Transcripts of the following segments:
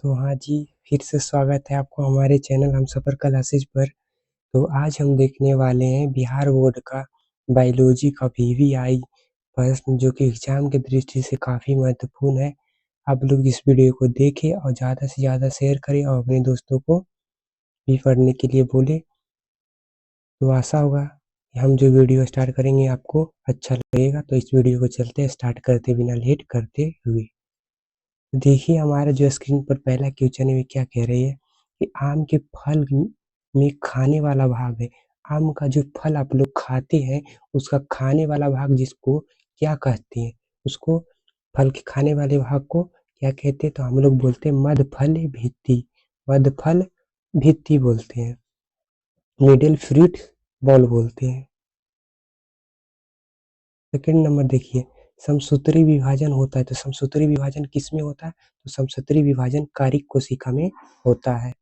तो हाँ जी, फिर से स्वागत है आपको हमारे चैनल हमसफ़र क्लासेज पर। तो आज हम देखने वाले हैं बिहार बोर्ड का बायोलॉजी का वीवीआई प्रश्न, जो कि एग्ज़ाम की दृष्टि से काफ़ी महत्वपूर्ण है। आप लोग इस वीडियो को देखें और ज़्यादा से ज़्यादा शेयर करें और अपने दोस्तों को भी पढ़ने के लिए बोलें। तो आशा होगा कि हम जो वीडियो स्टार्ट करेंगे आपको अच्छा लगेगा। तो इस वीडियो को चलते स्टार्ट करते बिना लेट करते हुए। देखिए हमारे जो स्क्रीन पर पहला क्वेश्चन है, क्या कह रही है कि आम के फल में खाने वाला भाग है। आम का जो फल आप लोग खाते हैं, उसका खाने वाला भाग जिसको क्या कहते हैं? उसको फल के खाने वाले भाग को क्या कहते हैं? तो हम लोग बोलते हैं मध्यफल भित्ति। मध्यफल भित्ति बोलते हैं। मिडिल फ्रूट बॉल बोलते हैं। सेकंड नंबर देखिए, समसूत्री विभाजन होता है। तो समसूत्री विभाजन किसमें होता है? तो समसूत्री विभाजन कारिक कोशिका में होता है।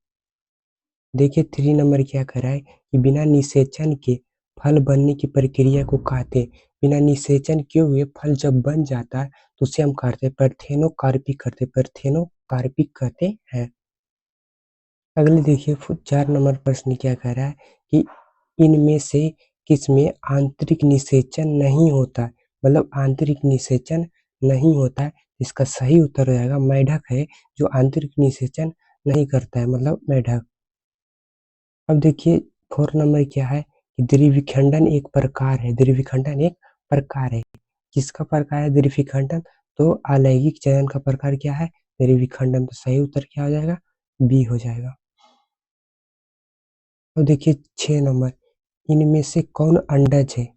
देखिए 3 नंबर क्या कह रहा है कि बिना निषेचन के फल बनने की प्रक्रिया को कहते हैं। बिना निषेचन किए हुए फल जब बन जाता है तो उसे हम कहते हैं पार्थेनोकार्पिक कहते हैं। अगले देखिए 4 नंबर प्रश्न क्या कह रहा है कि इनमें से किसमें आंतरिक निषेचन नहीं होता है? मतलब आंतरिक निषेचन नहीं होता है। इसका सही उत्तर हो जाएगा मेढक है, जो आंतरिक निषेचन नहीं करता है, मतलब मेढक। अब देखिए 4 नंबर क्या है कि द्विविखंडन एक प्रकार है। द्विविखंडन एक प्रकार है। किसका प्रकार है द्विविखंडन? तो अलैंगिक चयन का प्रकार क्या है? द्विविखंडन। तो सही उत्तर क्या हो जाएगा? बी हो जाएगा। अब देखिए 6 नंबर, इनमें से कौन अंडज है?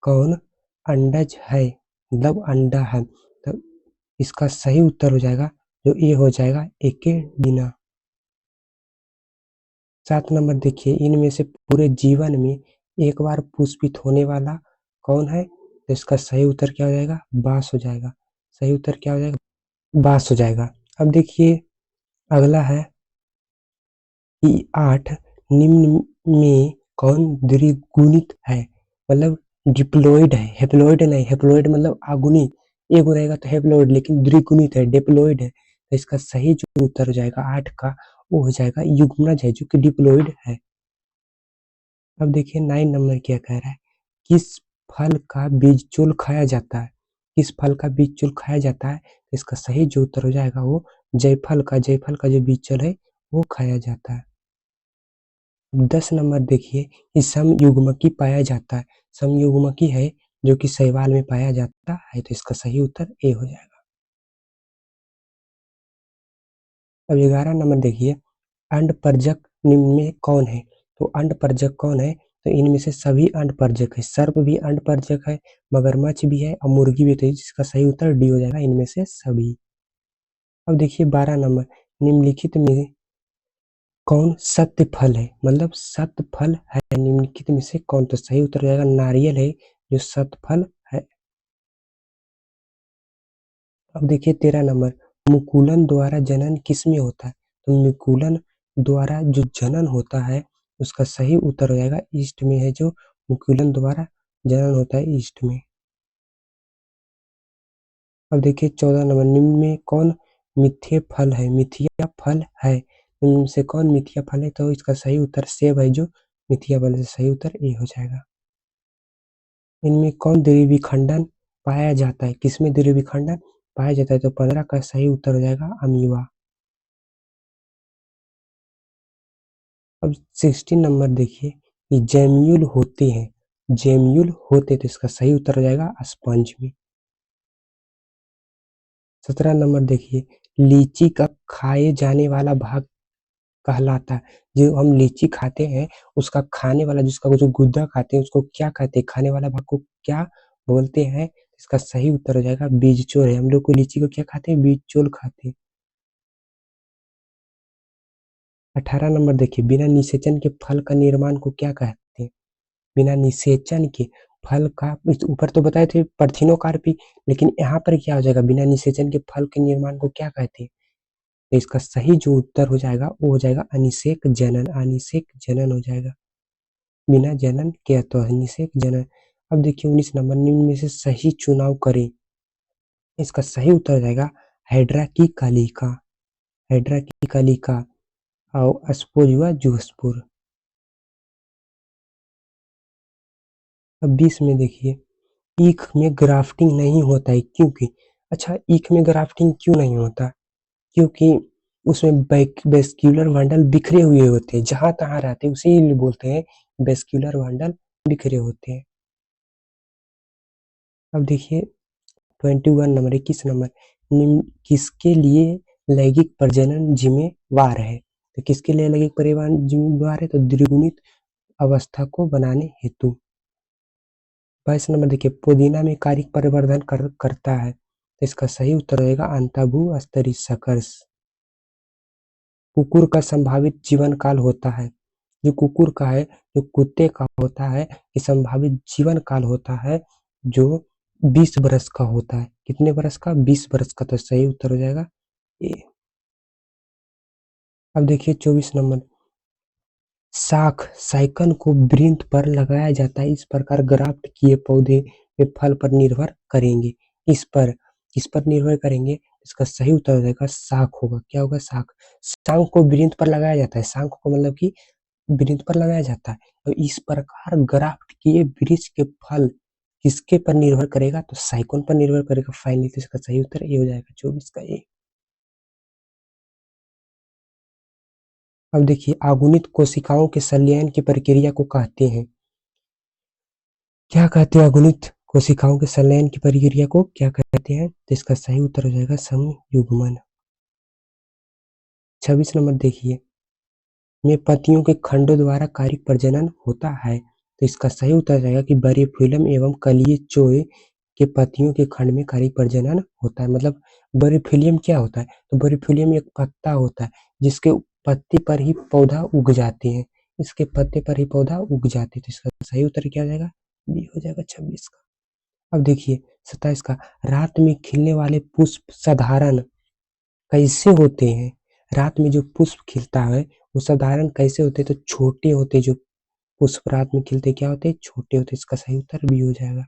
कौन अंडज है? मतलब अंडा है। तो इसका सही उत्तर हो जाएगा जो ए हो जाएगा एकेडिना। 7 नंबर देखिए, इनमें से पूरे जीवन में एक बार पुष्पित होने वाला कौन है? तो इसका सही उत्तर क्या हो जाएगा? बाँस हो जाएगा। सही उत्तर क्या हो जाएगा? बाँस हो जाएगा। अब देखिए अगला है कि 8 निम्न में कौन द्विगुणित है? मतलब डिप्लॉइड है, हैप्लॉइड नहीं। हैप्लॉइड मतलब अगुणित, एक रहेगा तो हैप्लॉइड, लेकिन द्विगुणित है, डिप्लॉइड है। तो इसका सही जो उत्तर हो जाएगा 8 का, वो हो जाएगा युग्मज है, जो कि डिप्लॉइड है। अब देखिए 9 नंबर क्या कह रहा है, किस फल का बीजचोल खाया जाता है? किस फल का बीजचोल खाया जाता है? इसका सही जो उत्तर हो जाएगा वो जायफल का जो बीजचोल है वो खाया जाता है। 10 नंबर देखिए कि समयुग्मकी पाया जाता है। समयुग्मकी है जो कि शैवाल में पाया जाता है। तो इसका सही उत्तर ए हो जाएगा। अब 11 नंबर देखिए, अंडपरजक निम्न में कौन है? तो अंडपरजक कौन है? तो इनमें से सभी अंडपरजक है। सर्प भी अंडपरजक है, मगरमच्छ भी है और मुर्गी भी है। तो जिसका सही उत्तर डी हो जाएगा, इनमें से सभी। अब देखिए 12 नंबर, निम्नलिखित में कौन सत्य फल है? मतलब सत्य फल है निम्नलिखित में से कौन? तो सही उत्तर हो जाएगा नारियल है, जो सत्य फल है। अब देखिए 13 नंबर, मुकुलन द्वारा जनन किसमें होता है? तो मुकुलन द्वारा जो जनन होता है उसका सही उत्तर हो जाएगा ईस्ट में है, जो मुकुलन द्वारा जनन होता है ईस्ट में। अब देखिए 14 नंबर, निम्न में कौन मिथ्या फल है? मिथ्या फल है। इनमें से कौन मिथ्या फल है? तो इसका सही उत्तर सेब है, जो मिथ्या फल है। सही उत्तर ए हो जाएगा। इनमें कौन द्विविखंडन पाया जाता है? किसमें द्विविखंडन पाया जाता है? तो 15 का सही उत्तर हो जाएगा अमीबा। अब 16 नंबर देखिए कि जैम्यूल होते हैं। जैम्यूल होते, तो इसका सही उत्तर हो जाएगा स्पंज में। 17 नंबर देखिए, लीची का खाए जाने वाला भाग कहलाता है। जो हम लीची खाते हैं उसका खाने वाला, जिसका जो गुद्दा खाते हैं उसको क्या कहते हैं? खाने वाला भाग को क्या बोलते हैं? इसका सही उत्तर हो जाएगा बीजचोल है। हम लोग को लीची को क्या खाते हैं? बीजचोल खाते हैं। 18 नंबर देखिए, बिना निषेचन के फल का निर्माण को क्या कहते हैं? बिना निषेचन के फल का, इस ऊपर तो बताए थे परथिनोकार्पी, लेकिन यहाँ पर क्या हो जाएगा? बिना निषेचन के फल के निर्माण को क्या कहते हैं? तो इसका सही जो उत्तर हो जाएगा वो हो जाएगा अनिषेक जनन। अनिषेक जनन हो जाएगा। बिना जनन के तो अनिषेक जनन। अब देखिए 19 नंबर, निम्न में से सही चुनाव करें। इसका सही उत्तर हो जाएगा हाइड्रा की कलिका। हाइड्रा की कलिका और स्पोर हुआ जूस्पोर। अब 20 में देखिए, ईख में ग्राफ्टिंग नहीं होता है क्योंकि, अच्छा ईख में ग्राफ्टिंग क्यों नहीं होता? क्योंकि उसमें वेस्क्यूलर बंडल बिखरे हुए होते हैं, जहां तहां रहते हैं, उसी लिए बोलते हैं वेस्क्यूलर बंडल बिखरे होते हैं। अब देखिए 21 नंबर, 21 नंबर, निम्न किसके लिए लैंगिक प्रजनन जिम्मेवार है? तो किसके लिए लैंगिक परिवहन जिम्मेवार है? तो द्विगुणित अवस्था को बनाने हेतु। 22 नंबर देखिए, पुदीना में कारिक परिवर्धन करता है, तो इसका सही उत्तर रहेगा अंतःभू स्तरीय सकर्ष। कुकुर का संभावित जीवन काल होता है, जो कुकुर का है, जो कुत्ते का होता है, ये संभावित जीवन काल होता है जो 20 बरस का होता है। कितने बरस का? 20 बरस का, तो सही उत्तर हो जाएगा ए। अब देखिए 24 नंबर, शाख साइकन को वृंत पर लगाया जाता है, इस प्रकार ग्राफ्ट किए पौधे में फल पर निर्भर करेंगे। इस पर किस पर निर्भर करेंगे? इसका सही उत्तर हो जाएगा शाख होगा। क्या होगा? शाख। शाख को वृंत पर लगाया जाता है, शाख को मतलब कि वृंत पर लगाया जाता है। तो इस प्रकार ग्राफ्ट किए वृक्ष के फल किसके पर निर्भर करेगा? तो साइकोन पर निर्भर करेगा। फाइनली तो इसका सही उत्तर ये हो जाएगा 24 का ए। अब देखिए, अगुणित कोशिकाओं के संलयन की प्रक्रिया को कहते हैं, क्या कहते हैं? अगुणित कोशिकाओं के संलयन की प्रक्रिया को क्या कहते हैं? तो इसका सही उत्तर हो जाएगा समयुग्मन। 26 नंबर देखिए, में पत्तियों के खंडों द्वारा कारिक प्रजनन होता है, तो इसका सही उत्तर रहेगा कि बरीफिल्म एवं कलीय चोए के पत्तियों के खंड में कारिक प्रजनन होता है। मतलब बरीफिलियम क्या होता है? तो बरीफिलियम एक पत्ता होता है जिसके पत्ते पर ही पौधा उग जाते हैं, इसके पत्ते पर ही पौधा उग जाते हैं, तो इसका सही उत्तर क्या हो जाएगा? बी हो जाएगा 26 का। अब देखिए 27 का, रात में खिलने वाले पुष्प साधारण कैसे होते हैं? रात में जो पुष्प खिलता है वो साधारण कैसे होते हैं? तो छोटे होते हैं, जो पुष्प रात में खिलते क्या होते हैं? छोटे होते हैं, इसका सही उत्तर बी हो जाएगा।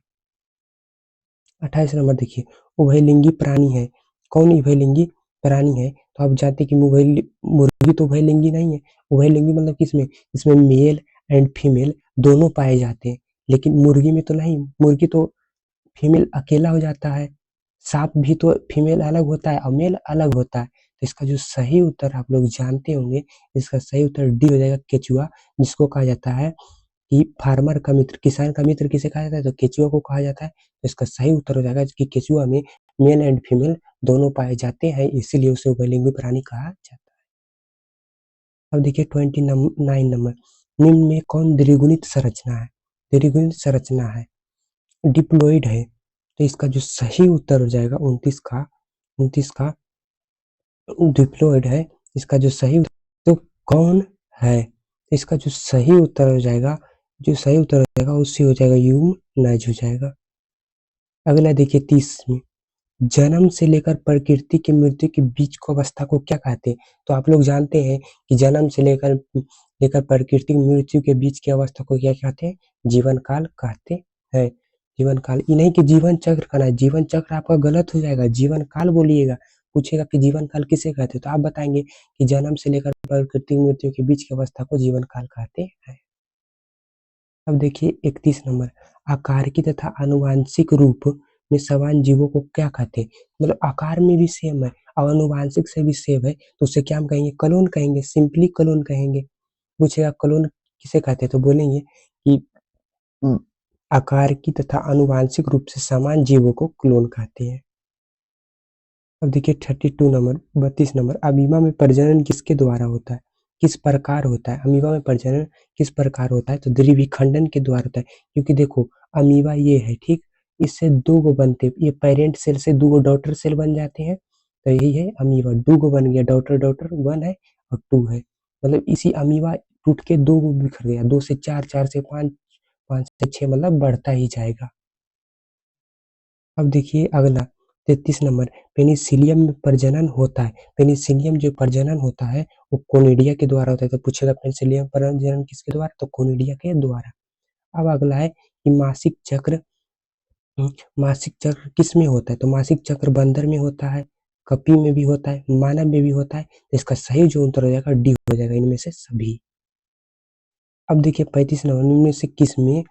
28 नंबर देखिए, उभयलिंगी प्राणी है, कौन उभयलिंगी प्राणी है? तो आप जानते हैं कि मुर्गी तो उभयलिंगी नहीं है। उभयलिंगी मतलब किसमें? इसमें मेल एंड फीमेल दोनों पाए जाते हैं, लेकिन मुर्गी में तो नहीं, मुर्गी तो फीमेल अकेला हो जाता है। सांप भी तो फीमेल अलग होता है और मेल अलग होता है, तो इसका जो सही उत्तर आप लोग जानते होंगे, इसका सही उत्तर डी हो जाएगा केचुआ, जिसको कहा जाता है कि फार्मर का मित्र, किसान का मित्र किसे कहा जाता है? तो केचुआ को कहा जाता है। तो इसका सही उत्तर हो जाएगा कि केचुआ में मेल एंड फीमेल दोनों पाए जाते हैं, इसीलिए उसे उभयलिंगी प्राणी कहा जाता है। अब देखिए 29 नंबर, निम्न में कौन द्विगुणित संरचना है? द्विगुणित संरचना है, डिप्लॉइड है, तो इसका जो सही उत्तर हो जाएगा 29 का डिप्लॉइड है, इसका जो सही तो कौन है? इसका जो सही उत्तर हो जाएगा, जो सही उत्तर हो जाएगा उससे हो जाएगा यूमनाइज हो जाएगा। अगला देखिए 30 में, जन्म से लेकर प्रकृति की मृत्यु के बीच को अवस्था को क्या कहते हैं? तो आप लोग जानते हैं कि जन्म से लेकर लेकर प्रकृति की मृत्यु के बीच की अवस्था को क्या कहते हैं? जीवन काल कहते हैं। जीवन काल, ये नहीं कि जीवन चक्र कहना है, जीवन चक्र आपका गलत हो जाएगा, जीवन काल बोलिएगा। पूछेगा कि जीवन काल किसे कहते हैं, तो आप बताएंगे कि जन्म से लेकर प्रकृति की मृत्यु के बीच की अवस्था को जीवन काल कहते हैं। अब देखिए 31 नंबर, आकारिकी तथा आनुवांशिक रूप में समान जीवों को क्या कहते हैं? मतलब आकार में भी सेम है और आनुवांशिक से भी सेम है, तो उसे क्या हम कहेंगे? क्लोन कहेंगे, सिंपली क्लोन कहेंगे। पूछेगा क्लोन किसे कहते हैं, तो बोलेंगे कि आकारिकी तथा आनुवांशिक रूप से समान जीवों को क्लोन कहते हैं। अब देखिए 32 नंबर, 32 नंबर, अमीबा में प्रजनन किसके द्वारा होता है? किस प्रकार होता है? अमीबा में प्रजनन किस प्रकार होता है? तो द्विविखंडन के द्वारा होता है, क्योंकि देखो अमीबा ये है, ठीक, इससे दो गो बनते, ये पेरेंट सेल से दो गो डॉटर सेल बन जाते हैं, तो यही है अमीबा, दो गो बन गया, डॉटर डॉटर 1 है और 2 है, मतलब इसी अमीबा टूट के दो गो बिखर गया, 2 से 4, 4 से 5, 5 से 6, मतलब बढ़ता ही जाएगा। अब देखिए अगला 33 नंबर, पेनिसिलियम में प्रजनन होता है, पेनिसिलियम जो प्रजनन होता है वो कोनिडिया के द्वारा होता है, तो पूछेगा पेनिसिलियम प्रजनन किसके द्वारा? तो कोनिडिया के द्वारा। अब अगला है कि मासिक चक्र, मासिक चक्र किस में होता है? तो मासिक चक्र बंदर में होता है, कपि में भी होता है, मानव में भी होता है, तो इसका सही जो उत्तर हो जाएगा डी हो जाएगा, इनमें से सभी। अब देखिए 35 नंबर, इनमें से किसमें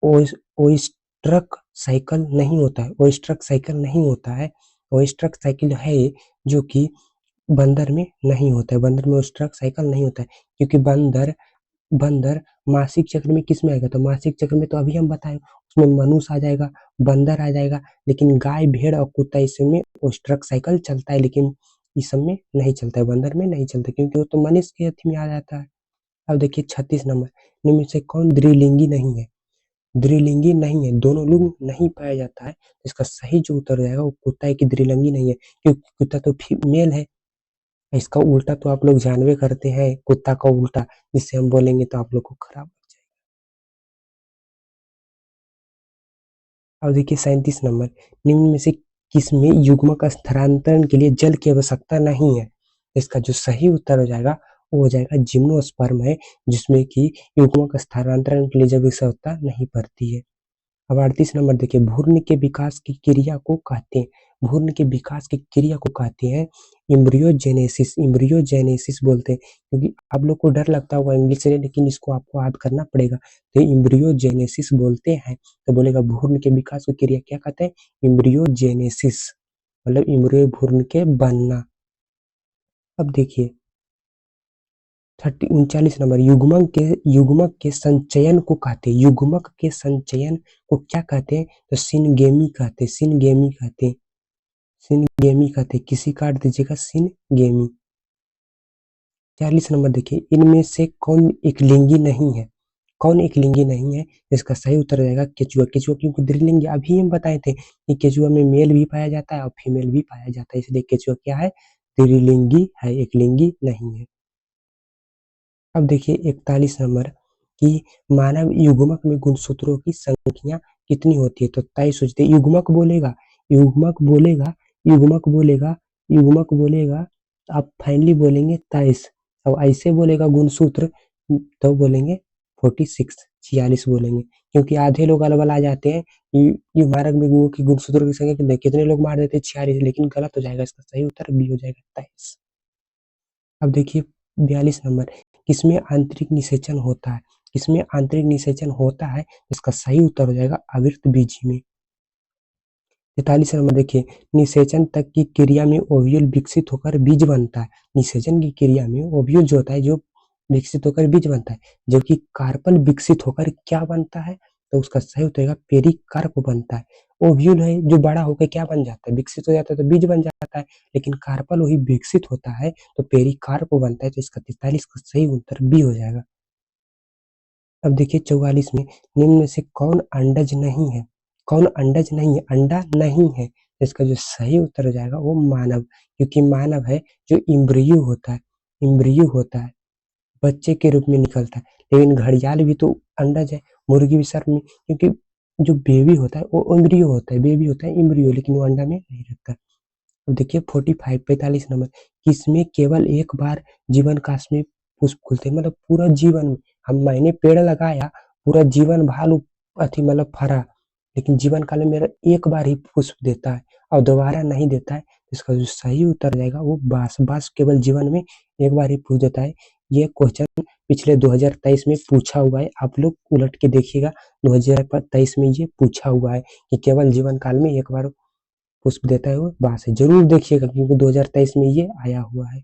ओइस्ट्रक साइकिल नहीं होता है? ओइस्ट्रक साइकिल नहीं होता है। ओइस्ट्रक साइकिल है जो कि बंदर में नहीं होता है, बंदर में ओइस्ट्रक साइकिल नहीं होता है, क्योंकि बंदर बंदर मासिक चक्र में किस में आएगा? तो मासिक चक्र में तो अभी हम बताए, उसमें मनुष्य आ जाएगा, बंदर आ जाएगा, लेकिन गाय, भेड़ और कुत्ता इसमें ओस्ट्रक साइकिल चलता है, लेकिन इस सब में नहीं चलता है, बंदर में नहीं चलता, क्योंकि वो तो मनुष्य के अथी में आ जाता है। अब देखिए 36 नंबर, इनमें से कौन द्विलिंगी नहीं है? द्विलिंगी नहीं है, दोनों लिंग नहीं पाया जाता है, इसका सही जो उत्तर हो जाएगा वो कुत्ता है कि द्विलिंगी नहीं है, क्योंकि कुत्ता तो फीमेल है। इसका उल्टा तो आप लोग जानबे करते हैं, कुत्ता का उल्टा, जिससे हम बोलेंगे तो आप लोग को खराब लग जाएगा। अब देखिए 37 नंबर, निम्न में से किसमें युग्मक स्थानांतरण के लिए जल की आवश्यकता नहीं है? इसका जो सही उत्तर हो जाएगा वो हो जाएगा जिम्नोस्पर्म है, जिसमें कि युग्मक स्थानांतरण के लिए जब आवश्यकता नहीं पड़ती है। अब 38 नंबर देखिए, भ्रूण के विकास की क्रिया को कहते हैं, भ्रूण के विकास की क्रिया को कहते हैं इम्ब्रियोजेनेसिस, इम्ब्रियोजेनेसिस बोलते हैं, क्योंकि आप लोग को डर लगता होगा इंग्लिश से, लेकिन इसको आपको याद करना पड़ेगा, तो इम्ब्रियोजेनेसिस बोलते हैं। तो बोलेगा भ्रूण के विकास की क्रिया क्या कहते हैं? इम्ब्रियोजेनेसिस, मतलब इम्ब्रियो, भ्रूण के बनना। अब देखिए 39 नंबर, युग्मक के संचयन को कहते हैं, युग्मक के संचयन को क्या कहते हैं? तो सिनगेमी कहते हैं, सिनगेमी कहते हैं, सिनगेमी कहते हैं, किसी काट दीजिएगा, सिनगेमी। 40 नंबर देखिए, इनमें से कौन एक लिंगी नहीं है? कौन एक लिंगी नहीं है? इसका सही उत्तर हो जाएगा केचुआ, केचुआ क्योंकि द्विलिंगी, अभी हम बताए थे कि केचुआ में मेल भी पाया जाता है और फीमेल भी पाया जाता है, इसलिए केचुआ क्या है? द्विलिंगी है, एक लिंगी नहीं है। अब देखिए 41 नंबर, कि मानव युग्मक में गुणसूत्रों की संख्या कितनी होती है? तो 23 सोचते, युग्मक बोलेगा, युग्मक बोलेगा, युग्मक बोलेगा, युग्मक बोलेगा, आप फाइनली बोलेंगे 23, अब ऐसे बोलेगा गुणसूत्र तो बोलेंगे 46, 46 बोलेंगे, क्योंकि आधे लोग अलबल आ जाते हैं, मानव में की गुणसूत्रों की संख्या कितने लोग मार देते हैं? 46, लेकिन गलत हो जाएगा, इसका सही उत्तर बी हो जाएगा 23। अब देखिए 42 नंबर, किसमें आंतरिक निषेचन होता है? किसमें आंतरिक निषेचन होता है? इसका सही उत्तर हो जाएगा आवृतबीजी में। 43 नंबर देखिए, निषेचन तक की क्रिया में ओव्यूल विकसित होकर बीज बनता है, निषेचन की क्रिया में ओव्यूल जो होता है, जो विकसित होकर बीज बनता है, जबकि कार्पल विकसित होकर क्या बनता है? तो उसका सही उत्तर होगा पेरिकार्प बनता है। ओव्यूल है जो बड़ा होकर क्या बन जाता है? विकसित हो जाता है तो बीज बन जाता है, लेकिन कार्पल वही विकसित होता है तो पेरिकार्प बनता है, तो इसका 43 का सही उत्तर बी हो जाएगा। अब देखिए 44 में, निम्न में से कौन अंडज नहीं है? कौन अंडज नहीं है? अंडा नहीं है, इसका जो सही उत्तर हो जाएगा वो मानव, क्योंकि मानव है जो इम्ब्रियो होता है, इम्ब्रियो होता है, बच्चे के रूप में निकलता है, लेकिन घड़ियाल भी तो अंडज है, मुर्गी भी सर में, क्योंकि जो बेबी होता है वो इम्ब्रियो होता है, बेबी होता है इम्ब्रियो, लेकिन वो अंडा में नहीं रहता। अब देखिए 45, 45 नंबर, किसमें केवल एक बार जीवन काल में पुष्प खुलते हैं? मतलब पूरा जीवन में, हम मैंने पेड़ लगाया, पूरा जीवन भालू अथी मतलब फरा, लेकिन जीवन काल में मेरा एक बार ही पुष्प देता है और दोबारा नहीं देता है, इसका जो सही उत्तर जाएगा वो बांस, बांस केवल जीवन में एक बार ही पुष्प देता है। ये क्वेश्चन पिछले 2023 में पूछा हुआ है, आप लोग उलट के देखिएगा, 2023 में ये पूछा हुआ है कि केवल जीवन काल में एक बार पुष्प देता है वो बांस है, जरूर देखिएगा, क्योंकि 2023 में ये आया हुआ है,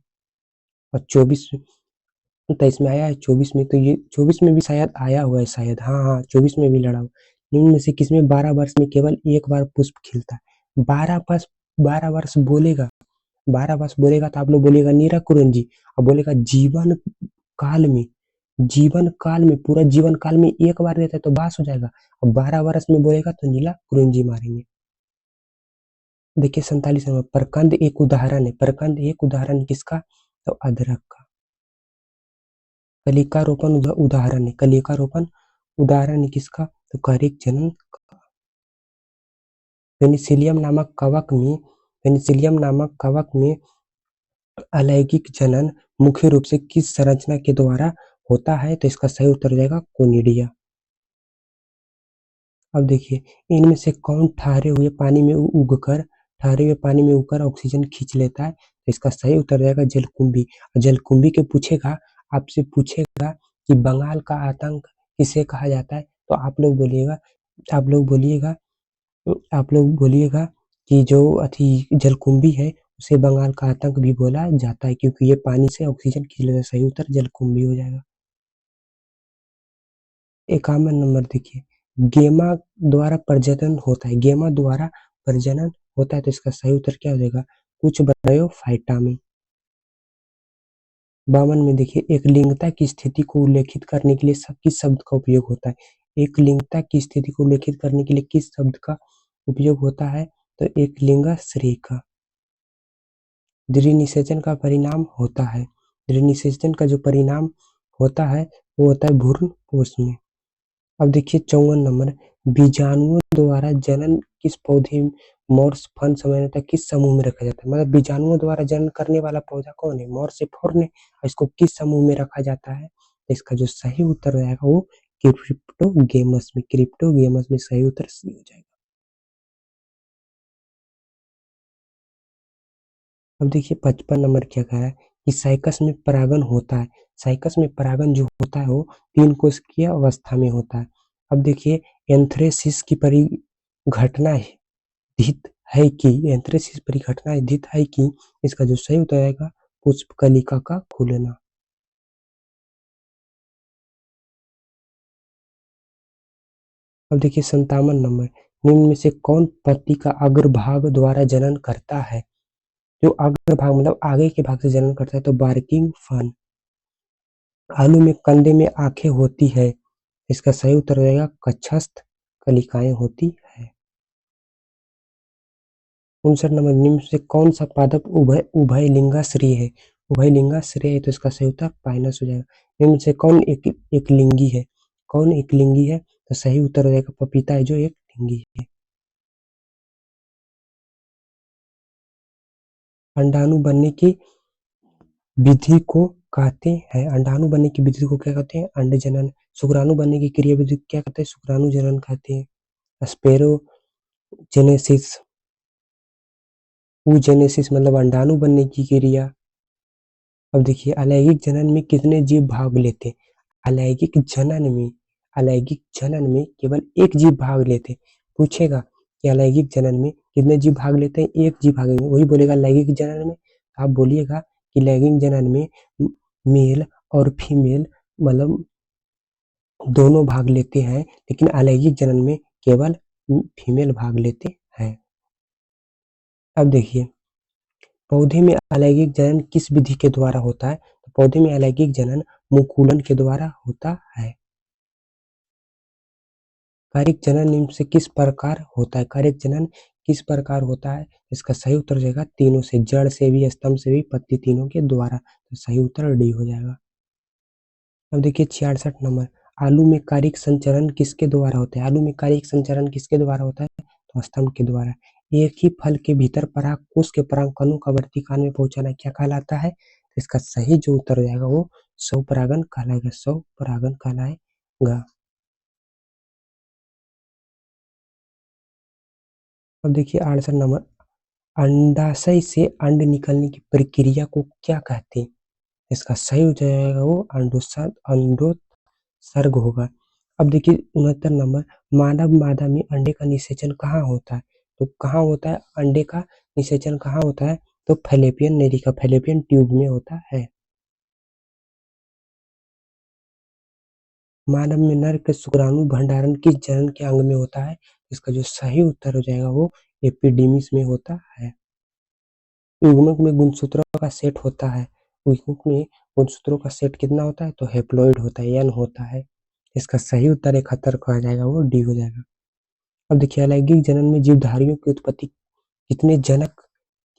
और 23 में आया है, 24 में तो ये 24 में भी शायद आया हुआ है, शायद, हाँ हाँ 24 में भी लड़ा हुआ। निम्न में से किसमें 12 वर्ष में केवल एक बार पुष्प खिलता है? 12 वर्ष बोलेगा, 12 वर्ष बोलेगा तो आप लोग बोलिएगा नीरा कुरंजी, और बोलेगा जीवन काल में, जीवन काल में, पूरा जीवन काल में एक बार देता है तो बांस हो जाएगा, और 12 वर्ष में बोलेगा तो नीला कुरंजी मारेंगे। देखिए 47 नंबर, प्रकंद एक उदाहरण है, प्रकंद एक उदाहरण किसका? तो अदरक का। कलिका रोपण उदाहरण है, कलिका रोपण उदाहरण है किसका? तो करिक जनन। पेनिसिलियम नामक कवक में, पेनिसिलियम नामक कवक में अलैंगिक जनन मुख्य रूप से किस संरचना के द्वारा होता है? तो इसका सही उत्तर हो जाएगा कोनिडिया। अब देखिए, इनमें से कौन ठहरे हुए पानी में उगकर ठहरे हुए पानी में उगकर ऑक्सीजन खींच लेता है, तो इसका सही उत्तर हो जाएगा जलकुंभी। जलकुंभी के पूछेगा, आपसे पूछेगा कि बंगाल का आतंक किसे कहा जाता है, तो आप लोग बोलिएगा कि जो अथी जलकुंभी है उसे बंगाल का आतंक भी बोला जाता है, क्योंकि ये पानी से ऑक्सीजन खींच लेता है। सही उत्तर जलकुंभी हो जाएगा। 51 नंबर देखिए, गेमा द्वारा प्रजनन होता है, गेमा द्वारा प्रजनन होता है, तो इसका सही उत्तर क्या हो जाएगा? कुछ ब्रायोफाइटा में। 52 में देखिए, एक लिंगता की स्थिति को उल्लेखित करने के लिए किस शब्द का उपयोग होता है? एक लिंगता की स्थिति को उल्लेखित करने के लिए किस शब्द का उपयोग होता है? तो एक लिंगाश्रय का। द्विनिषेचन का परिणाम होता है, द्विनिषेचन का जो परिणाम होता है वो होता है भ्रूण कोश में। अब देखिए 54 नंबर, बीजाणुओं द्वारा जनन किस पौधे मोर्स फन सामान्यतः किस समूह में रखा जाता है? मतलब बीजाणुओं द्वारा जनन करने वाला पौधा कौन है? मोर्सिफॉर्म है। इसको किस समूह में रखा जाता है? तो इसका जो सही उत्तर रहेगा वो क्रिप्टोगेमस में सही उत्तर सी हो जाएगा। अब देखिए 55 नंबर क्या कहा है कि साइकस में परागण होता है। साइकस में परागण जो होता है वो 3 कोशिकीय अवस्था में होता है। अब देखिए एंथ्रेसिस की परिघटना हित है कि एंथ्रेसिस परिघटना हित है कि इसका जो सही उत्तर आएगा पुष्पकलिका का खुलना। अब देखिए 57 नंबर, निम्न में से कौन पत्ती का अग्रभाग द्वारा जनन करता है? जो अग्रभाग मतलब आगे के भाग से जनन करता है, तो बार्किंग फन। आलू में कंदे में आंखें होती है, इसका सही उत्तर हो जाएगा कक्षस्थ कलिकाएं होती है। 59 नंबर, निम्न से कौन सा पादप उभयलिंगाश्रयी है? उभयलिंगाश्रयी है, तो इसका सही उत्तर पाइनस हो जाएगा। निम्न से कौन एक लिंगी है? कौन एक लिंगी है? तो सही उत्तर हो जाएगा पपीता है जो एक लिंगी है। अंडाणु बनने की विधि को कहते हैं, अंडाणु बनने की विधि को क्या कहते हैं? अंडजनन। शुक्राणु बनने की क्रिया विधि को क्या कहते हैं? शुक्राणु जनन कहते हैं। स्पेरोजेनेसिस, oogenesis मतलब अंडाणु बनने की क्रिया। अब देखिए अलैंगिक जनन में कितने जीव भाग लेते हैं? अलैंगिक जनन में अलैंगिक जनन में केवल एक जीव भाग लेते हैं। पूछेगा कि अलैंगिक जनन में कितने जीव भाग लेते हैं? एक जीव भाग लेंगे, वही बोलेगा लैंगिक जनन में। आप बोलिएगा कि लैंगिक जनन में मेल और फीमेल मतलब दोनों भाग लेते हैं, लेकिन अलैंगिक जनन में केवल फीमेल भाग लेते हैं। अब देखिए पौधे में अलैंगिक जनन किस विधि के द्वारा होता है? तो पौधे में अलैंगिक जनन मुकुलन के द्वारा होता है। कार्यक जनन निम्न से किस प्रकार होता है? कार्यक जनन किस प्रकार होता है? इसका सही उत्तर हो जाएगा तीनों से, जड़ से भी, स्तंभ से भी, पत्ती, तीनों के द्वारा। तो सही उत्तर डी हो जाएगा। अब देखिए 66 नंबर, आलू में कारिक संचरण किसके द्वारा होता है? आलू में कारिक संचरण किसके द्वारा होता है? तो स्तंभ के द्वारा। एक ही फल के भीतर पराग कोष के परागकणों का वर्तिकाल में पहुंचाना क्या कहलाता है? तो इसका सही जो उत्तर हो जाएगा वो स्वपरागण कहलाएगा, स्वपरागण कहलाएगा। अब देखिए 68 नंबर, अंडाशय से अंड निकलने की प्रक्रिया को क्या कहते हैं? इसका सही हो जाएगा वो अंडोत्सर्ग होगा। अब देखिए 69 नंबर, मानव मादा में अंडे का निषेचन कहाँ होता है? तो कहाँ होता है अंडे का निषेचन? कहाँ होता है? तो फैलोपियन नेरिका, फैलोपियन ट्यूब में होता है। मानव में नर के शुक्राणु भंडारण किस जनन के अंग में होता है? इसका जो सही उत्तर हो जाएगा वो एपिडिमिस में होता है। युग्मक में गुणसूत्रों का सेट होता है, युग्मक में गुणसूत्रों का सेट कितना होता है? तो हैप्लॉइड होता है, एन होता है। इसका सही उत्तर 71 कहा जाएगा, वो डी हो जाएगा। अब देखिए अलैंगिक जनन में जीवधारियों की उत्पत्ति कितने जनक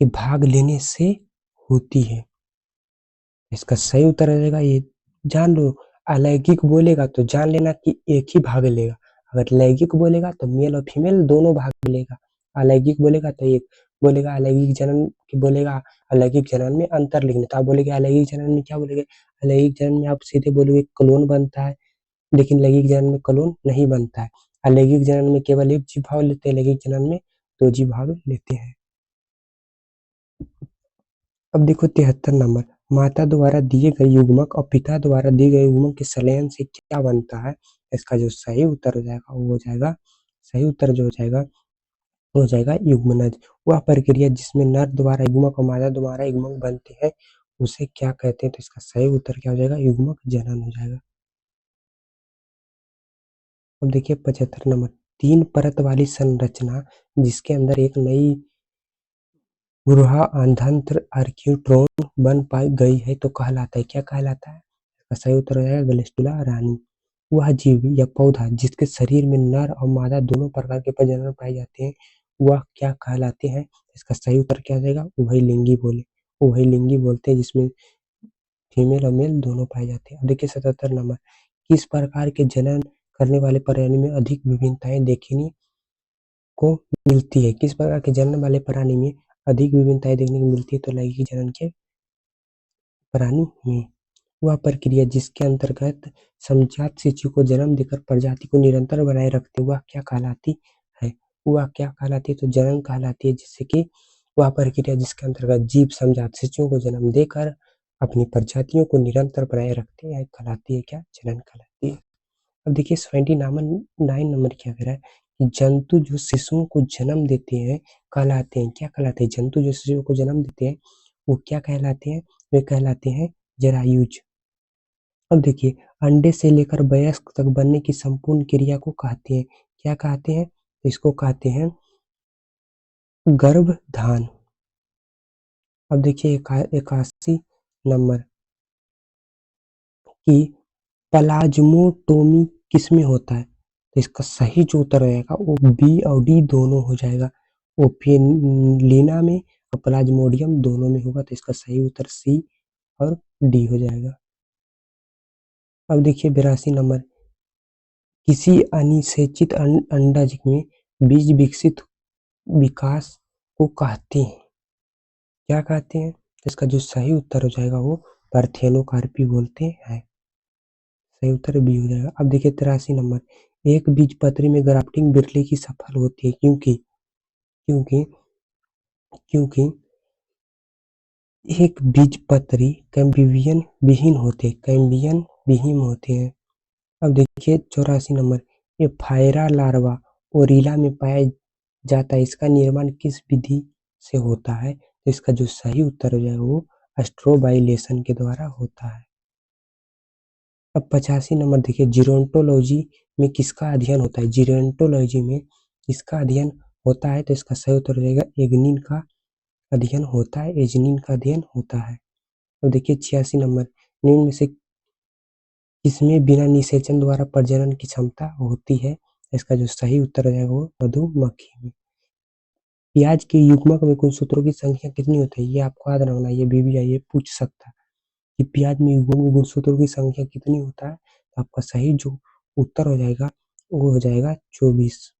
के भाग लेने से होती है? इसका सही उत्तर आ जाएगा ये, जान लो। अलैंगिक बोलेगा तो जान लेना कि एक ही भाग लेगा। अगर लैंगिक बोलेगा तो मेल और फीमेल दोनों भाग लेगा। अलैंगिक बोलेगा तो एक बोलेगा, अलैंगिक जनन की बोलेगा, अलैंगिक जनन में अंतर लिखने, तो आप बोलेंगे अलैंगिक जनन में क्या बोलेंगे? अलैंगिक जनन में आप सीधे बोलोगे क्लोन बनता है, लेकिन लैंगिक जनन में क्लोन नहीं बनता है। अलैंगिक जनन में केवल एक जीव भाग लेते हैं, लैंगिक जनन में दो जीव भाग लेते हैं। अब देखो 73 नंबर, माता द्वारा दिए गए युग्मक और पिता द्वारा दिए गए युग्मक के संलयन से क्या बनता है? इसका जो सही उत्तर हो जाएगा वो हो जाएगा, सही उत्तर जो हो जाएगा युग्मनज। वह प्रक्रिया जिसमें नर द्वारा युग्मक और मादा द्वारा युग्मक बनते हैं उसे क्या कहते हैं? तो इसका सही उत्तर क्या हो जाएगा? युग्मक जनन हो जाएगा। अब देखिए 75 नंबर, 3 परत वाली संरचना जिसके अंदर एक नई गुहा अंधांत्र आर्कियोट्रोन बन पाई गई है तो कहलाता है, क्या कहलाता है? इसका सही उत्तर हो जाएगा गलेस्टुला रानी। वह जीव या पौधा जिसके शरीर में नर और मादा दोनों प्रकार के प्रजनन पाए जाते हैं वह क्या कहलाते हैं? इसका सही उत्तर क्या हो जाएगा? उभयलिंगी उभयलिंगी बोलते हैं जिसमें फीमेल और मेल दोनों पाए जाते हैं। अब देखिए 77 नंबर, किस प्रकार के जनन करने वाले प्राणी में अधिक विभिन्नताएं देखने को मिलती है? किस प्रकार के जनन वाले प्राणी में अधिक विभिन्नताएं देखने को मिलती है? तो लैंगिक जनन के प्राणी में। वह प्रक्रिया जिसके अंतर्गत समजात शिशु को जन्म देकर प्रजाति को निरंतर बनाए रखते वह क्या कहलाती है? वह क्या कहलाती है? तो जनन कहलाती है, जिससे कि वह प्रक्रिया जिसके अंतर्गत जीव समजात शिशुओं को जन्म देकर अपनी प्रजातियों को निरंतर बनाए रखते हैं कहलाती है क्या? जनन कहलाती है। अब देखिए 79 नंबर क्या कह रहा है कि जंतु जो शिशुओं को जन्म देते हैं कहलाते हैं, क्या कहलाते हैं? जंतु जो शिशुओं को जन्म देते हैं वो क्या कहलाते हैं? वे कहलाते हैं जरायुज। अब देखिए अंडे से लेकर वयस्क तक बनने की संपूर्ण क्रिया को कहते हैं, क्या कहते हैं? इसको कहते हैं गर्भधान। अब देखिए 81 नंबर की प्लाज्मोटोमी किसमें होता है? तो इसका सही जो उत्तर रहेगा वो बी और डी दोनों हो जाएगा। ओफेलिना में और प्लाज्मोडियम दोनों में होगा, तो इसका सही उत्तर सी और डी हो जाएगा। अब देखिए 82 नंबर, किसी अनिषेचित अंडज में बीज विकसित विकास को कहते हैं, क्या कहते हैं? इसका जो सही उत्तर हो जाएगा वो पार्थेनोकार्पी बोलते हैं। सही उत्तर बी हो जाएगा। अब देखिए 83 नंबर, एक बीजपत्री में ग्राफ्टिंग बिरले की सफल होती है क्योंकि क्योंकि क्योंकि एक बीजपत्री कैम्बियम विहीन होते हैं। अब देखिए 84 नंबर, ये फायरा लार्वा ओरिला में पाया जाता है, इसका निर्माण किस विधि से होता है? तो इसका जो सही उत्तर हो जाएगा वो स्ट्रोबाइलेशन के द्वारा होता है। अब 85 नंबर देखिए, जीरोंटोलॉजी में किसका अध्ययन होता है? जीरोंटोलॉजी में किसका अध्ययन होता है? तो इसका सही उत्तर हो जाएगा एग्निन का अध्ययन होता है, एजनिन का अध्ययन होता है। अब देखिए 86 नंबर, निम्न में से किसमें बिना निषेचन द्वारा प्रजनन की क्षमता होती है? इसका जो सही उत्तर हो जाएगा वो मधुमक्खी में। प्याज के युग्मक में गुणसूत्रों की संख्या कितनी होती है? ये आपको याद रखना, ये बीबीआई पूछ सकता है कि प्याज में युग्मक में गुणसूत्रों की संख्या कितनी होता है? तो आपका सही जो उत्तर हो जाएगा वो हो जाएगा 24।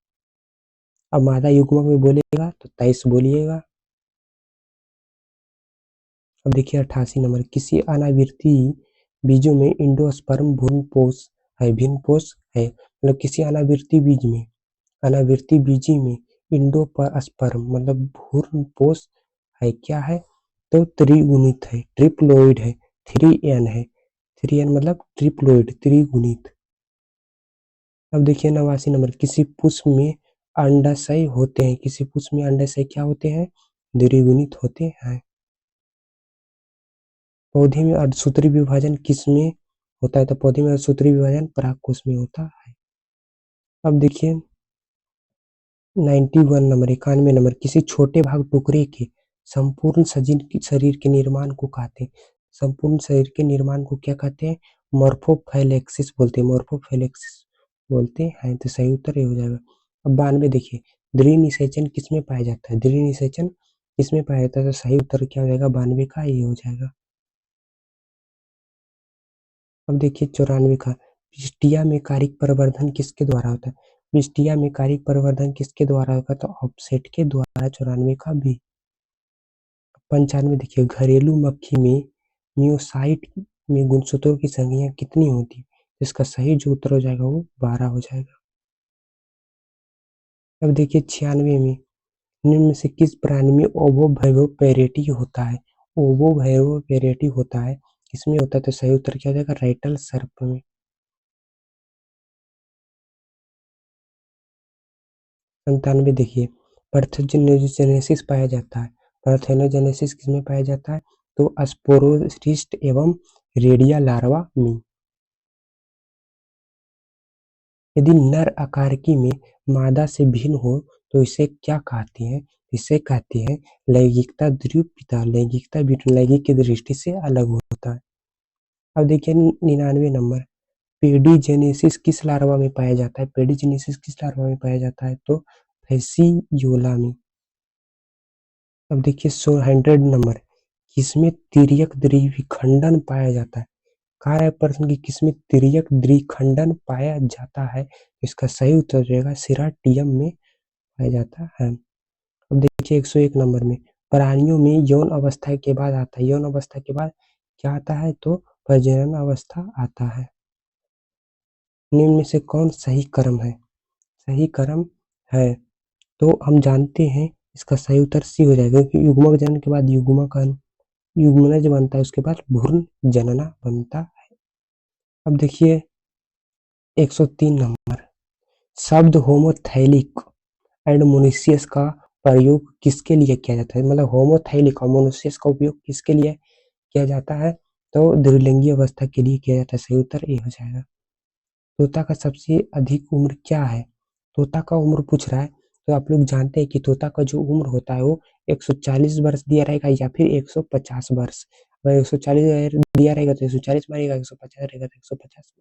अब मादा युग्मक में बोलेगा तो 23 बोलिएगा। अब देखिए 88 नंबर, किसी अनावृत्ति बीजों में इंडोस्पर्म भ्रूणपोष है, मतलब किसी अनावृत्ति बीजी में इंडोस्पर्म मतलब भ्रूणपोष है, क्या है? तो त्रिगुणित है, ट्रिप्लोइड है, 3n है, 3n मतलब ट्रिप्लोइड त्रिगुणित। अब देखिए 89 नंबर, किसी पुष्प में अंडाशय होते हैं, किसी पुष्प में अंडाशय क्या होते हैं? द्विगुणित होते हैं। पौधे में अर्धसूत्री विभाजन किसमें होता है? तो पौधे में अर्धसूत्री विभाजन परागकोश में होता है। अब देखिए 91 नंबर, 91 नंबर, किसी छोटे भाग टुकड़े के संपूर्ण शरीर के निर्माण को कहते हैं, संपूर्ण शरीर के निर्माण को क्या कहते हैं? मॉर्फोफाइलेक्सिस बोलते हैं, मॉर्फोफाइलेक्सिस बोलते हैं। तो सही उत्तर ये हो जाएगा। अब 92 देखिए, द्वितीय निषेचन किसमें पाया जाता है? द्वितीय निषेचन किसमें पाया जाता है? तो सही उत्तर क्या हो जाएगा? 92 का ये हो जाएगा। अब देखिए 94 का, पिस्टिया में कारिक प्रवर्धन किसके द्वारा होता है? पिस्टिया में कारिक प्रवर्धन किसके द्वारा होगा? तो ऑफसेट के द्वारा। 94 का भी। 95 देखिए, घरेलू मक्खी में मियोसाइट में गुणसूत्रों की संख्या कितनी होती है? इसका सही जो उत्तर हो जाएगा वो 12 हो जाएगा। अब देखिए 96 में, निम्न में से किस प्राणी में ओवोविविपेरिटी होता है? ओवो वेरेटी होता है, किसमें होता है? तो सही उत्तर क्या हो जाएगा? राइटल सर्प में। 97 देखिए, पार्थेनोजेनेसिस पाया जाता है। पार्थेनोजेनेसिस किसमें पाया जाता है? तो स्पोरोसिस्ट एवं रेडिया लार्वा में। यदि नर आकारिकी में मादा से भिन्न हो तो इसे क्या कहते हैं? इसे कहते हैं लैंगिकता द्विपीता। लैंगिकता लैंगिक की दृष्टि से अलग होता है। अब देखिए 99 नंबर, पेडीजेनेसिस किस लार्वा में पाया जाता है? पेडीजेनेसिस किस लार्वा में पाया जाता है? तो फैसियोला में। अब देखिए 100 नंबर, किसमें तिर्यक द्विखंडन पाया जाता है? कहा है प्रश्न की किसमें तिर्यक द्विखंडन पाया जाता है? इसका सही उत्तर हो जाएगा सिराटियम में पाया जाता है। अब देखिए 101 नंबर में, प्राणियों में यौन अवस्था के बाद आता है। यौन अवस्था के बाद क्या आता है? तो प्रजनन अवस्था आता है। निम्न में से कौन सही क्रम है? सही क्रम है तो हम जानते हैं इसका सही उत्तर सी हो जाएगा, क्योंकि युग्मक जनन के बाद युग्मनज बनता है, उसके बाद भ्रूण जनना बनता है। अब देखिए 103 नंबर, शब्द होमोथैलिक एंड मोनिशियस का प्रयोग किसके लिए किया जाता है? मतलब होमोथैलिक और मोनिशियस का उपयोग किसके लिए किया जाता है? तो द्विलिंगी अवस्था के लिए किया जाता है। सही उत्तर ए हो जाएगा। तोता का सबसे अधिक उम्र क्या है? तोता का उम्र पूछ रहा है, तो आप लोग जानते हैं कि तोता का जो उम्र होता है वो 140 वर्ष दिया रहेगा या फिर 150 वर्ष। अगर 140 दिया रहेगा तो 140 मारेगा, 150 रहेगा तो 150।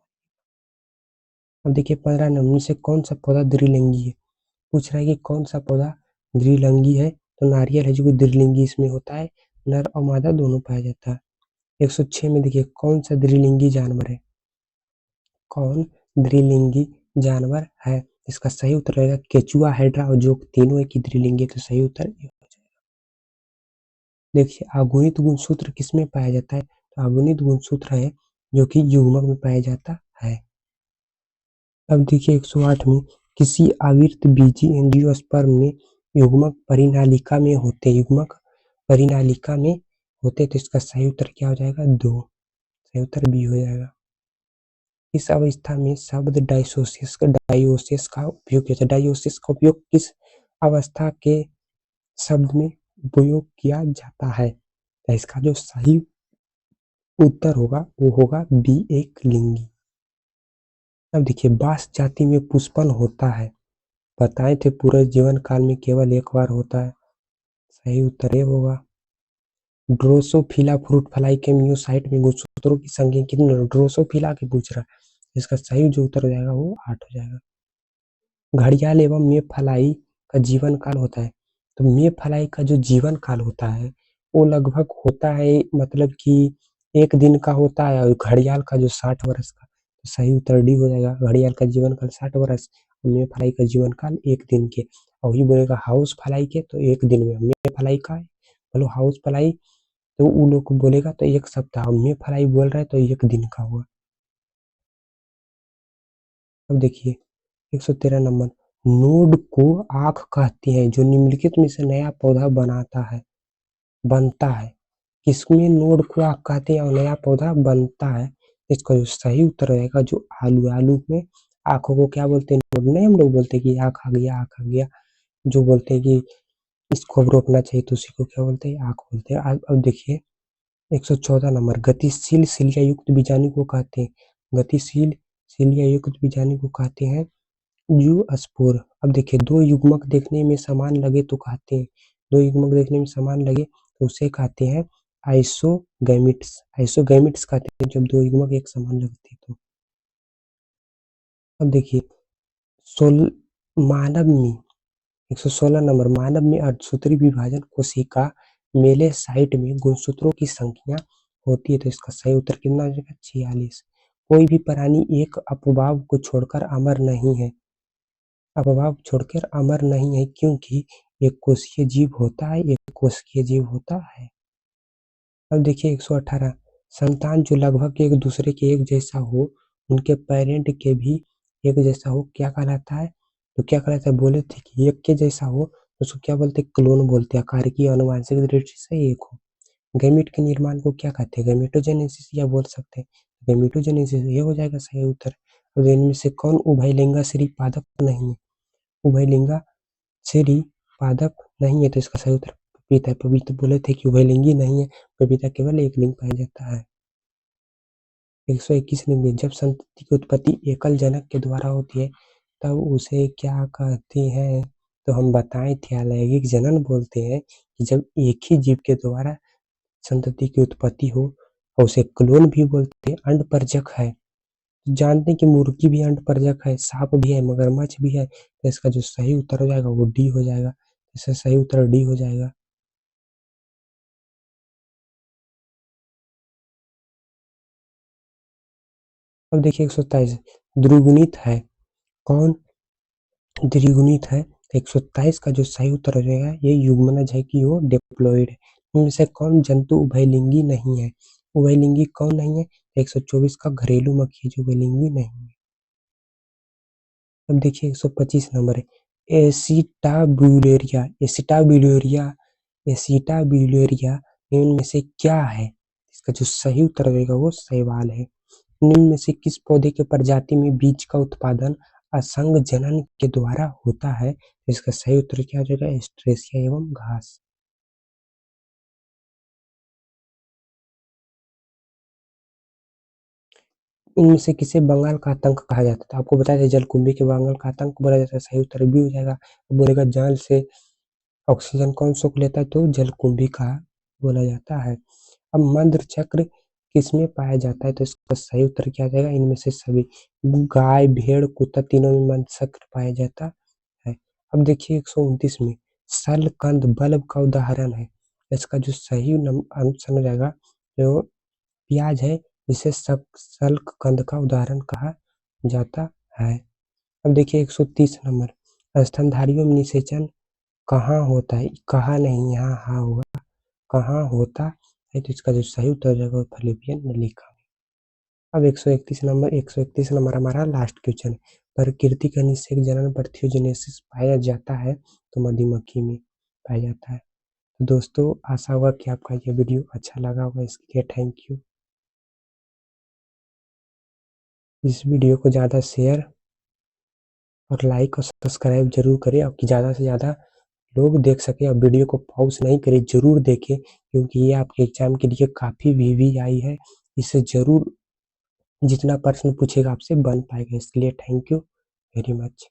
अब देखिए 15 नंबर से कौन सा पौधा द्विलिंगी है? पूछ रहा है कि कौन सा पौधा द्विलिंगी है? तो नारियल है जो कि द्विलिंगी इसमें होता है, नर और मादा दोनों पाया जाता है। 106 में देखिए कौन सा द्विलिंगी जानवर है? कौन द्विलिंगी जानवर है? इसका सही उत्तर रहेगा केचुआ, हाइड्रा और जोंक, तीनों एक ही द्विलिंगी है, तो सही उत्तर ये हो जाएगा। देखिए अगुणित गुणसूत्र किसमें पाया जाता है? तो अगुणित गुणसूत्र है जो कि युग्मक में पाया जाता है। अब देखिए 108 में, किसी आवृतबीजी एंजियोस्पर्म में युग्मक परिनालिका में होते, युग्मक परिनालिका में होते, तो इसका सही उत्तर क्या हो जाएगा? 2। सही उत्तर बी हो जाएगा। इस अवस्था में शब्द डायोसिस का उपयोग किया जाता है। डायोसिस का उपयोग किस अवस्था के शब्द में उपयोग किया जाता है? तो इसका जो सही उत्तर होगा वो होगा बी, एक लिंगी। अब देखिए बांस जाति में पुष्पन होता है, बताए थे पूरे जीवन काल में केवल एक बार होता है। सही उत्तर ये होगा। ड्रोसोफिला फ्रूट फ्लाई के मियोसाइट में गुणसूत्रों की संख्या कितनी? ड्रोसोफिला के पूछ रहा है, इसका सही जो उत्तर हो जाएगा वो 8 हो जाएगा। घड़ियाल एवं मेघफलाई का जीवन काल होता है, तो मेघफलाई का जो जीवन काल होता है वो लगभग होता है, मतलब कि एक दिन का होता है, और घड़ियाल का जो 60 वर्ष का, तो सही उत्तर डी हो जाएगा। घड़ियाल का जीवन काल 60 वर्ष और मेघफलाई का जीवन काल एक दिन के। और वही बोलेगा हाउस फ्लाई के तो एक दिन में, मेघफलाई का बोलो हाउस फ्लाई तो उन लोग को बोलेगा तो एक सप्ताह, मेघफलाई बोल रहा है तो एक दिन का हुआ। अब देखिए 113 नंबर, नोड को आँख कहते हैं जो निम्नलिखित में से नया पौधा बनता है। किसमें नोड को आँख कहते हैं और नया पौधा बनता है? इसका जो सही उत्तर रहेगा जो आलू में आँखों को क्या बोलते हैं? नोड। नहीं हम लोग बोलते हैं कि आँख आ गया, आँख आ गया, जो बोलते हैं कि इसको अब रोपना चाहिए तो उसी को क्या बोलते हैं? आँख बोलते हैं। अब देखिए 114 नंबर, गतिशील सिलिया युक्त बीजाणु को कहते हैं, गतिशील सिलिया युक्त बीजाणु को कहते हैं जूस्पोर। अब देखिए दो युग्मक देखने में समान लगे तो कहते हैं, दो युग्मक देखने में समान लगे तो उसे कहते हैं आइसोगैमिट्स। आइसोगैमिट्स कहते हैं जब दो युग्मक एक समान लगते हैं तो। अब देखिए मानव में 116 नंबर, मानव में अर्धसूत्री विभाजन कोशिका मेले साइट में गुणसूत्रों की संख्या होती है, तो इसका सही उत्तर कितना हो जाएगा? 46। कोई भी प्राणी एक अपवाद को छोड़कर अमर नहीं है, अपवाद छोड़कर अमर नहीं है, क्योंकि एक कोषीय जीव होता है, एक कोशिकीय जीव होता है। अब देखिए 118, संतान जो लगभग एक दूसरे के एक जैसा हो, उनके पेरेंट के भी एक जैसा हो, क्या कहलाता है? तो क्या कहलाता है? बोले थे कि एक के जैसा हो उसको क्या बोलते हैं? क्लोन बोलते हैं। आकार की आनुवंशिक दृष्टि से एक हो, गैमीट के निर्माण को क्या कहते हैं? गैमेटोजेनेसिस या बोल सकते हैं गैमेटोजेनेसिस, ये हो जाएगा सही उत्तर। अब इनमें से कौन उभयलिंगा श्री पादप नहीं है? उभयलिंगा श्री पादप नहीं है, तो इसका सही उत्तर पपीता है। पपीता बोले थे कि उभयलिंगी नहीं है, पपीता केवल एक लिंग पाया जाता है। 121 नंबर, जब संतति की उत्पत्ति एकल जनक के द्वारा होती है तब उसे क्या कहते हैं? तो हम बताए थे अलैंगिक जनन बोलते हैं कि जब एक ही जीव के द्वारा संतति की उत्पत्ति हो, और उसे क्लोन भी बोलते हैं। अंडपरजक है, जानते हैं कि मुर्गी भी अंडपरजक है, सांप भी है, मगरमच्छ भी है, तो इसका जो सही उत्तर हो जाएगा वो डी हो जाएगा। इसका सही उत्तर डी हो जाएगा। अब देखिए 127 द्विगुणित है, कौन द्विगुणित है? 127 का जो सही उत्तर हो जाएगा ये युग्मनज है कि वो डिप्लॉइड है। इनमें से कौन जंतु उभयलिंगी नहीं है? उभयलिंगी कौन नहीं है? 124 का घरेलू मक्खी जो उभयलिंगी नहीं है। अब देखिए 125 नंबर है, एसिटाब्यूलेरिया, एसिटाब्यूलेरिया, एसिटाब्यूलेरिया इनमें से क्या है? इसका जो सही उत्तर होगा वो शैवाल है। निम्न में से किस पौधे के प्रजाति में बीज का उत्पादन असंग जनन के द्वारा होता है? इसका सही उत्तर क्या हो जाएगा? स्ट्रेसिया एवं घास। इनमें से किसे बंगाल का आतंक कहा जाता था? आपको बताया था जलकुंभी के बंगाल का आतंक बोला जाता है, सही उत्तर भी हो जाएगा। बोलेगा जल से ऑक्सीजन कौन सोख लेता है? तो जलकुंभी का बोला जाता है। अब मंद्र चक्र किसमें पाया जाता है? तो इसका सही उत्तर क्या आ जाएगा? इनमें से सभी, गाय, भेड़, कुत्ता तीनों में मंद्र चक्र पाया जाता है। अब देखिए 129 में सलकंद बल्ब का उदाहरण है। इसका जो सही आंसर हो जाएगा जो प्याज है, जिसे सलकंद का उदाहरण कहा जाता है। अब देखिए 130 नंबर, स्तनधारियों में निषेचन कहाँ होता है? कहाँ नहीं, यहाँ हाँ होगा, कहाँ होता है? तो इसका जो सही उत्तर हो जाएगा वो फैलोपियन नलिका में। अब 131 नंबर हमारा लास्ट क्वेश्चन है, प्रकृति का निषेक जनन बर्थियोजेनेसिस पाया जाता है? तो मधुमक्खी में पाया जाता है। तो दोस्तों आशा हुआ कि आपका ये वीडियो अच्छा लगा होगा, इसके लिए थैंक यू। इस वीडियो को ज़्यादा शेयर और लाइक और सब्सक्राइब जरूर करें, और कि ज़्यादा से ज़्यादा लोग देख सकें, और वीडियो को पॉज नहीं करें, जरूर देखें, क्योंकि ये आपके एग्जाम के लिए काफ़ी वीवीआई है। इससे जरूर जितना प्रश्न पूछेगा आपसे बन पाएगा। इसके लिए थैंक यू वेरी मच।